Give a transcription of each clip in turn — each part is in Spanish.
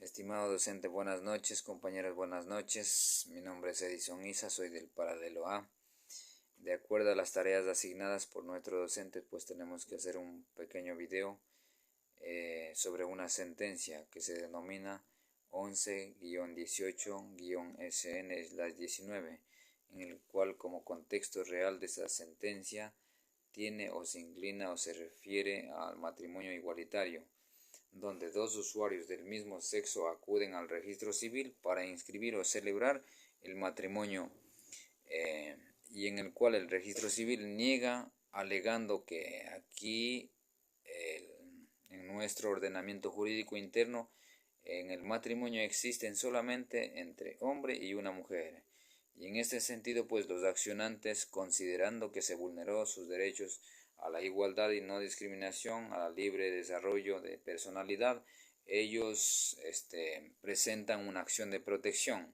Estimado docente, buenas noches. Compañeros, buenas noches. Mi nombre es Edison Isa, soy del Paralelo A. De acuerdo a las tareas asignadas por nuestro docente, pues tenemos que hacer un pequeño video sobre una sentencia que se denomina 11-18-SN/19, en el cual como contexto real de esa sentencia tiene o se inclina o se refiere al matrimonio igualitario, donde dos usuarios del mismo sexo acuden al registro civil para inscribir o celebrar el matrimonio, y en el cual el registro civil niega, alegando que aquí en nuestro ordenamiento jurídico interno en el matrimonio existen solamente entre hombre y una mujer. Y en este sentido, pues los accionantes, considerando que se vulneró sus derechos a la igualdad y no discriminación, a la libre desarrollo de personalidad, ellos presentan una acción de protección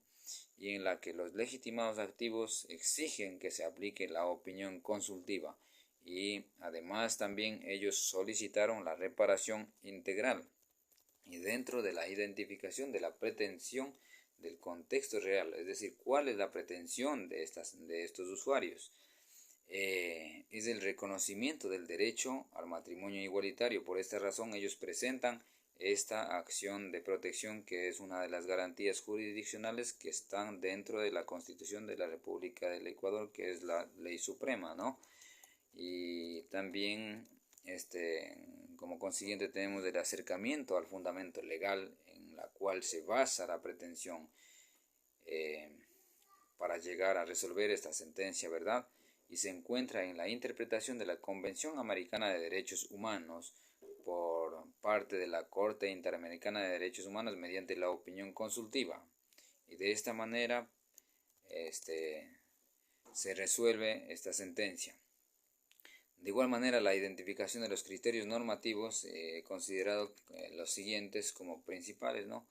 y en la que los legitimados activos exigen que se aplique la opinión consultiva y además también ellos solicitaron la reparación integral y dentro de la identificación de la pretensión del contexto real, es decir, cuál es la pretensión de estos usuarios. Es el reconocimiento del derecho al matrimonio igualitario. Por esta razón ellos presentan esta acción de protección, que es una de las garantías jurisdiccionales que están dentro de la Constitución de la República del Ecuador, que es la ley suprema, ¿no? Y también como consiguiente tenemos el acercamiento al fundamento legal en la cual se basa la pretensión para llegar a resolver esta sentencia, ¿verdad? Y se encuentra en la interpretación de la Convención Americana de Derechos Humanos por parte de la Corte Interamericana de Derechos Humanos mediante la opinión consultiva. Y de esta manera se resuelve esta sentencia. De igual manera, la identificación de los criterios normativos he considerado los siguientes como principales, ¿no?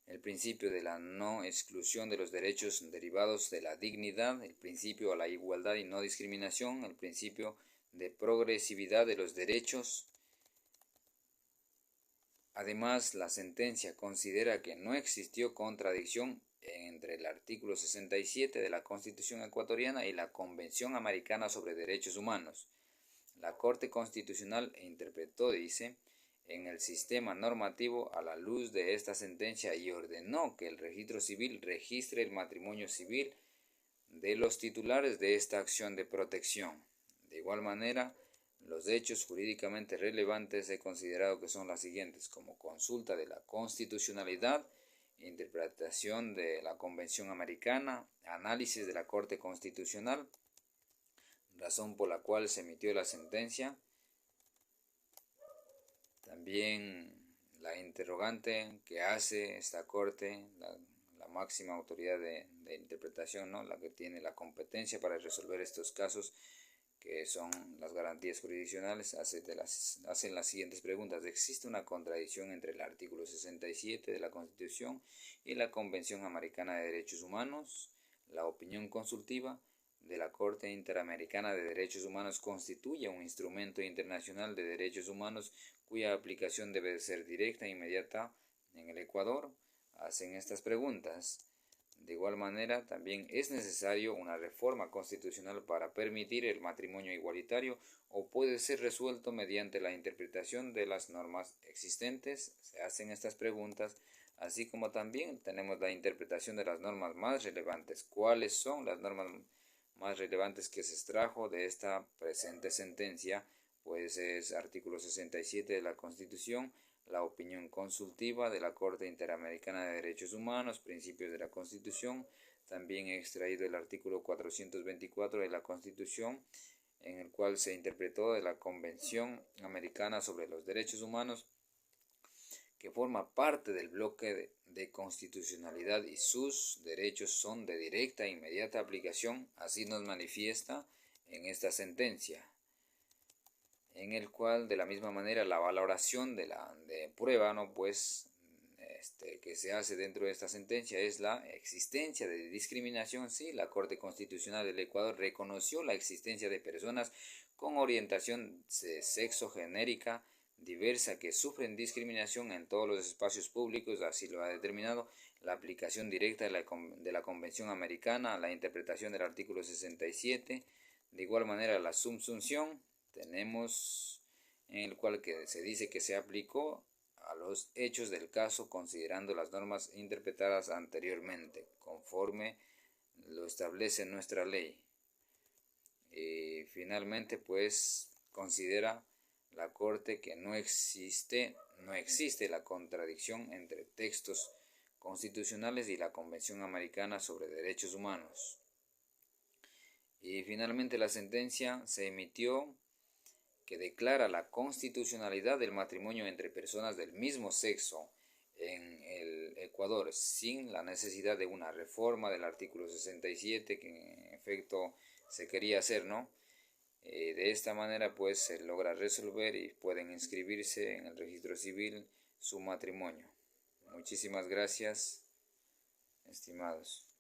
El principio de la no exclusión de los derechos derivados de la dignidad, el principio a la igualdad y no discriminación, el principio de progresividad de los derechos. Además, la sentencia considera que no existió contradicción entre el artículo 67 de la Constitución ecuatoriana y la Convención Americana sobre Derechos Humanos. La Corte Constitucional interpretó, dice, en el sistema normativo a la luz de esta sentencia y ordenó que el registro civil registre el matrimonio civil de los titulares de esta acción de protección. De igual manera, los hechos jurídicamente relevantes he considerado que son las siguientes, como consulta de la constitucionalidad, interpretación de la Convención Americana, análisis de la Corte Constitucional, razón por la cual se emitió la sentencia. También la interrogante que hace esta Corte, la máxima autoridad de interpretación, ¿no? La que tiene la competencia para resolver estos casos, que son las garantías jurisdiccionales, hacen las siguientes preguntas. ¿Existe una contradicción entre el artículo 67 de la Constitución y la Convención Americana de Derechos Humanos? La opinión consultiva de la Corte Interamericana de Derechos Humanos constituye un instrumento internacional de derechos humanos cuya aplicación debe ser directa e inmediata en el Ecuador. Hacen estas preguntas. De igual manera, también es necesario una reforma constitucional para permitir el matrimonio igualitario o puede ser resuelto mediante la interpretación de las normas existentes. Se hacen estas preguntas, así como también tenemos la interpretación de las normas más relevantes. ¿Cuáles son las normas más relevantes que se extrajo de esta presente sentencia? Pues es artículo 67 de la Constitución, la opinión consultiva de la Corte Interamericana de Derechos Humanos, principios de la Constitución. También he extraído el artículo 424 de la Constitución, en el cual se interpretó de la Convención Americana sobre los Derechos Humanos, que forma parte del bloque de constitucionalidad y sus derechos son de directa e inmediata aplicación, así nos manifiesta en esta sentencia, en el cual de la misma manera la valoración de prueba, ¿no? Pues que se hace dentro de esta sentencia es la existencia de discriminación. Sí, la Corte Constitucional del Ecuador reconoció la existencia de personas con orientación de sexo genérica diversa que sufren discriminación en todos los espacios públicos, así lo ha determinado la aplicación directa de la Convención Americana, la interpretación del artículo 67, de igual manera la subsunción, tenemos en el cual que se dice que se aplicó a los hechos del caso considerando las normas interpretadas anteriormente, conforme lo establece nuestra ley. Y finalmente, pues, considera la Corte que no existe la contradicción entre textos constitucionales y la Convención Americana sobre Derechos Humanos. Y finalmente la sentencia se emitió que declara la constitucionalidad del matrimonio entre personas del mismo sexo en el Ecuador sin la necesidad de una reforma del artículo 67 que en efecto se quería hacer, ¿no? De esta manera pues se logra resolver y pueden inscribirse en el registro civil su matrimonio. Muchísimas gracias, estimados.